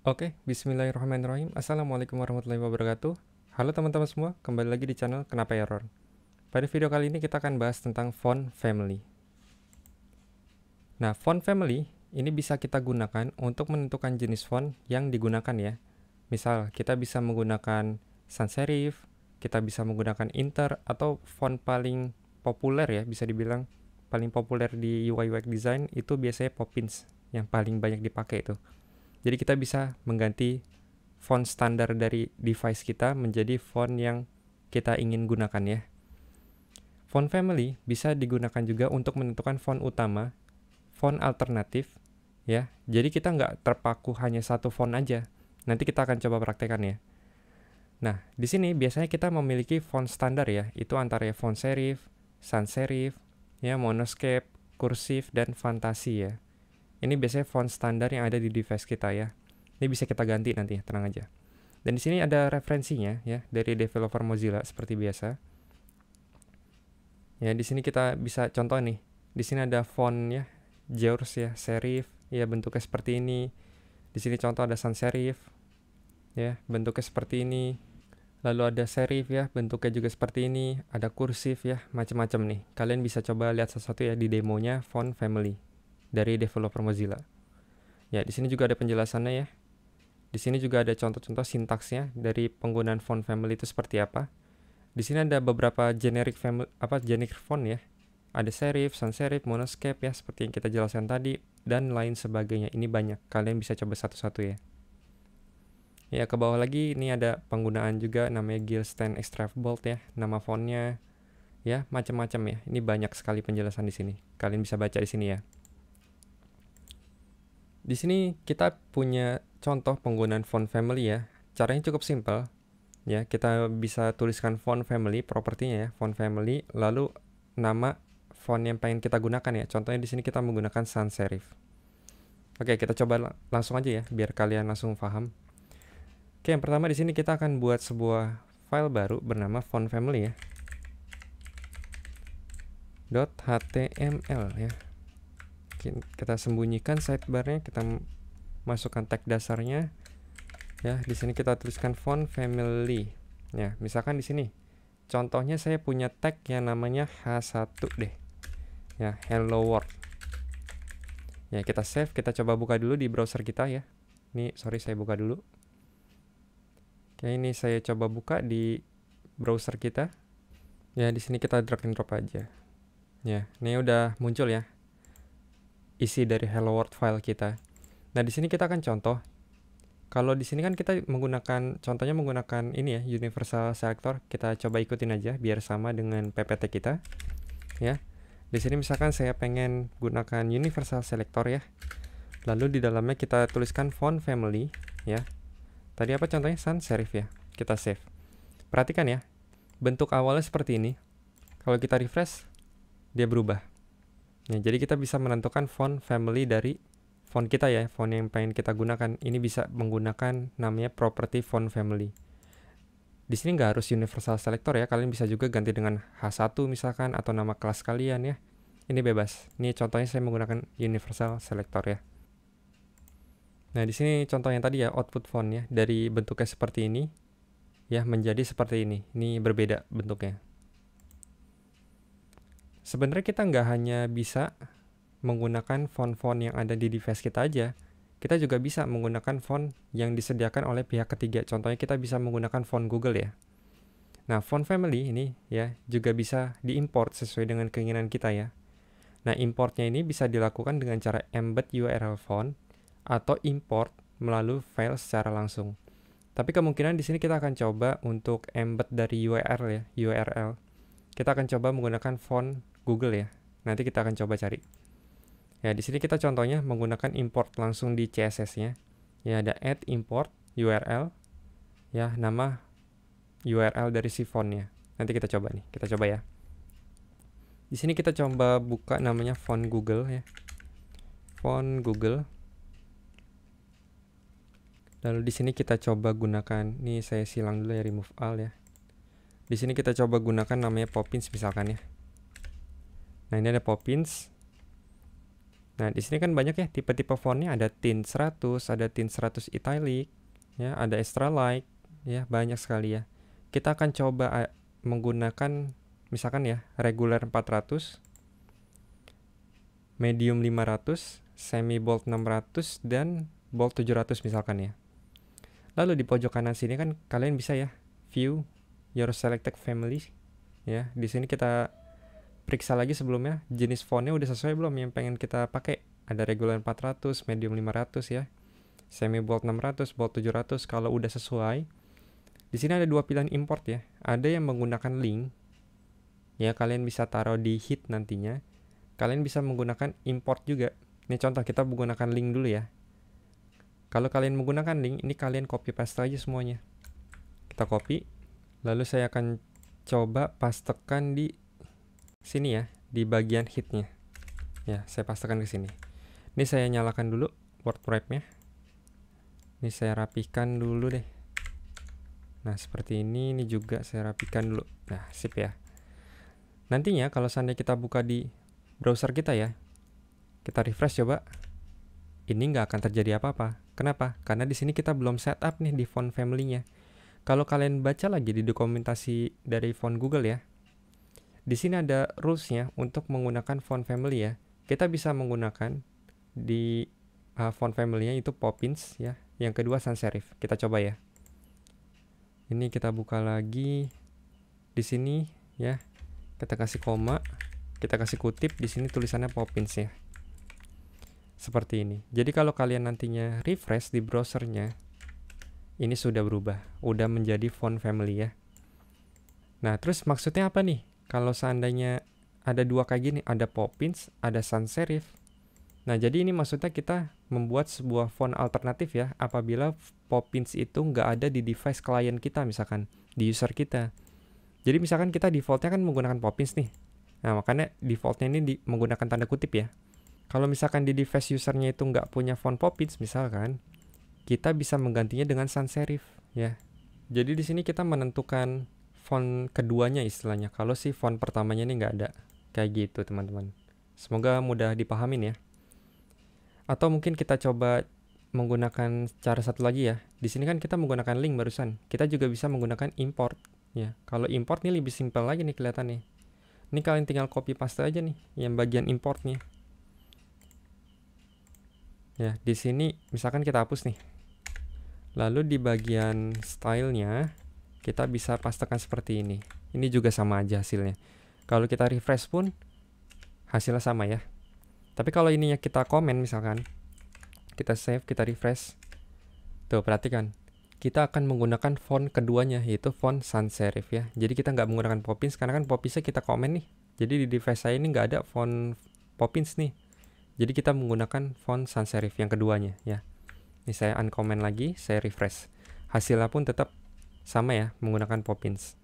Oke, bismillahirrahmanirrahim. Assalamualaikum warahmatullahi wabarakatuh. Halo teman-teman semua, kembali lagi di channel Kenapa Error. Pada video kali ini kita akan bahas tentang font family. Nah, font family ini bisa kita gunakan untuk menentukan jenis font yang digunakan ya. Misal, kita bisa menggunakan sans serif, kita bisa menggunakan inter, atau font paling populer ya, bisa dibilang paling populer di UI UX design itu biasanya Poppins yang paling banyak dipakai itu. Jadi kita bisa mengganti font standar dari device kita menjadi font yang kita ingin gunakan ya. Font family bisa digunakan juga untuk menentukan font utama, font alternatif ya. Jadi kita nggak terpaku hanya satu font aja. Nanti kita akan coba praktekkan ya. Nah, di sini biasanya kita memiliki font standar ya, itu antara font serif, sans serif, ya, monoscape, kursif, dan fantasi ya. Ini biasanya font standar yang ada di device kita ya. Ini bisa kita ganti nanti, tenang aja. Dan di sini ada referensinya ya dari developer Mozilla seperti biasa. Ya, di sini kita bisa contoh nih. Di sini ada font ya, George ya, serif, ya bentuknya seperti ini. Di sini contoh ada sans serif. Ya, bentuknya seperti ini. Lalu ada serif ya, bentuknya juga seperti ini. Ada kursif ya, macam-macam nih. Kalian bisa coba lihat sesuatu ya di demonya font family dari developer Mozilla. Ya, di sini juga ada penjelasannya ya. Di sini juga ada contoh-contoh sintaksnya dari penggunaan font family itu seperti apa. Di sini ada beberapa generic font ya. Ada serif, sans serif, monoscape ya, seperti yang kita jelaskan tadi, dan lain sebagainya. Ini banyak. Kalian bisa coba satu-satu ya. Ya, ke bawah lagi ini ada penggunaan juga namanya Gilstein Extra Bold ya, nama fontnya ya, macam-macam ya. Ini banyak sekali penjelasan di sini. Kalian bisa baca di sini ya. Di sini kita punya contoh penggunaan font family ya. Caranya cukup simpel. Ya, kita bisa tuliskan font family, propertinya ya, font family, lalu nama font yang pengen kita gunakan ya. Contohnya di sini kita menggunakan sans serif. Oke, kita coba langsung aja ya, biar kalian langsung paham. Oke, yang pertama di sini kita akan buat sebuah file baru bernama font family ya. .html ya. Kita sembunyikan sidebarnya, kita masukkan tag dasarnya. Ya, di sini kita tuliskan font family. Ya, misalkan di sini contohnya saya punya tag yang namanya H1 deh. Ya, hello world. Ya, kita save, kita coba buka dulu di browser kita ya. Ini sorry saya buka dulu. Oke, ini saya coba buka di browser kita. Ya, di sini kita drag and drop aja. Ya, ini udah muncul ya isi dari hello world file kita. Nah, di sini kita akan contoh. Kalau di sini kan kita contohnya menggunakan ini ya, universal selector. Kita coba ikutin aja biar sama dengan PPT kita. Ya. Di sini misalkan saya pengen gunakan universal selector ya. Lalu di dalamnya kita tuliskan font family ya. Tadi apa contohnya? Sans serif ya. Kita save. Perhatikan ya. Bentuk awalnya seperti ini. Kalau kita refresh, dia berubah. Ya, jadi kita bisa menentukan font family dari font kita ya, font yang pengen kita gunakan. Ini bisa menggunakan namanya property font family. Di sini nggak harus universal selector ya, kalian bisa juga ganti dengan H1 misalkan atau nama kelas kalian ya. Ini bebas. Ini contohnya saya menggunakan universal selector ya. Nah, di sini contoh yang tadi ya, output font ya, dari bentuknya seperti ini ya menjadi seperti ini. Ini berbeda bentuknya. Sebenarnya kita nggak hanya bisa menggunakan font-font yang ada di device kita aja. Kita juga bisa menggunakan font yang disediakan oleh pihak ketiga. Contohnya kita bisa menggunakan font Google ya. Nah, font family ini ya juga bisa diimport sesuai dengan keinginan kita ya. Nah, importnya ini bisa dilakukan dengan cara embed URL font atau import melalui file secara langsung. Tapi kemungkinan di sini kita akan coba untuk embed dari URL ya, URL. Kita akan coba menggunakan font Google ya. Nanti kita akan coba cari. Ya, di sini kita contohnya menggunakan import langsung di CSS-nya. Ya, ada add import URL. Ya, nama URL dari si fontnya. Nanti kita coba nih, kita coba ya. Di sini kita coba buka namanya font Google ya. Font Google. Lalu di sini kita coba gunakan, nih saya silang dulu ya, remove all ya. Di sini kita coba gunakan namanya Poppins misalkan ya. Nah, ini ada Poppins. Nah, di sini kan banyak ya tipe-tipe fontnya, ada tint 100, ada tint 100 italic, ya, ada extra light, ya, banyak sekali ya. Kita akan coba menggunakan misalkan ya regular 400, medium 500, semi bold 600 dan bold 700 misalkan ya. Lalu di pojok kanan sini kan kalian bisa ya view your selected family ya. Di sini kita periksa lagi sebelumnya jenis fontnya udah sesuai belum yang pengen kita pakai. Ada regular 400, medium 500 ya. Semi bold 600, bold 700. Kalau udah sesuai, di sini ada dua pilihan import ya. Ada yang menggunakan link. Ya, kalian bisa taruh di hit nantinya. Kalian bisa menggunakan import juga. Ini contoh kita menggunakan link dulu ya. Kalau kalian menggunakan link, ini kalian copy paste aja semuanya. Kita copy. Lalu saya akan coba pastekan di sini ya, di bagian hitnya. Ya, saya pastekan ke sini. Ini saya nyalakan dulu WordWrap-nya. Ini saya rapikan dulu deh. Nah, seperti ini juga saya rapikan dulu. Nah, sip ya. Nantinya kalau seandainya kita buka di browser kita ya, kita refresh coba. Ini nggak akan terjadi apa-apa. Kenapa? Karena di sini kita belum setup nih di font family-nya. Kalau kalian baca lagi di dokumentasi dari font Google ya, di sini ada rules-nya untuk menggunakan font family ya. Kita bisa menggunakan di font family-nya itu Poppins ya. Yang kedua sans serif. Kita coba ya. Ini kita buka lagi di sini ya. Kita kasih koma, kita kasih kutip, di sini tulisannya Poppins ya. Seperti ini. Jadi kalau kalian nantinya refresh di browsernya, ini sudah berubah, udah menjadi font family ya. Nah, terus maksudnya apa nih? Kalau seandainya ada dua kayak gini, ada Poppins, ada sans serif. Nah, jadi ini maksudnya kita membuat sebuah font alternatif ya, apabila Poppins itu nggak ada di device klien kita, misalkan di user kita. Jadi misalkan kita defaultnya kan menggunakan Poppins nih. Nah, makanya defaultnya ini menggunakan tanda kutip ya. Kalau misalkan di device usernya itu nggak punya font Poppins misalkan, kita bisa menggantinya dengan sans serif ya. Jadi di sini kita menentukan font keduanya istilahnya. Kalau si font pertamanya ini nggak ada. Kayak gitu teman-teman. Semoga mudah dipahamin ya. Atau mungkin kita coba menggunakan cara satu lagi ya. Di sini kan kita menggunakan link barusan. Kita juga bisa menggunakan import ya. Kalau import nih lebih simpel lagi nih kelihatannya. Ini kalian tinggal copy paste aja nih yang bagian importnya. Ya, di sini misalkan kita hapus nih. Lalu di bagian stylenya kita bisa pastekan seperti ini. Ini juga sama aja hasilnya. Kalau kita refresh pun hasilnya sama ya. Tapi kalau ininya kita komen misalkan, kita save, kita refresh. Tuh, perhatikan. Kita akan menggunakan font keduanya, yaitu font sans serif ya. Jadi kita nggak menggunakan Poppins, karena kan Poppinsnya kita komen nih. Jadi di device saya ini nggak ada font Poppins nih. Jadi kita menggunakan font sans serif yang keduanya ya. Ini saya uncomment lagi, saya refresh. Hasilnya pun tetap sama ya, menggunakan Poppins.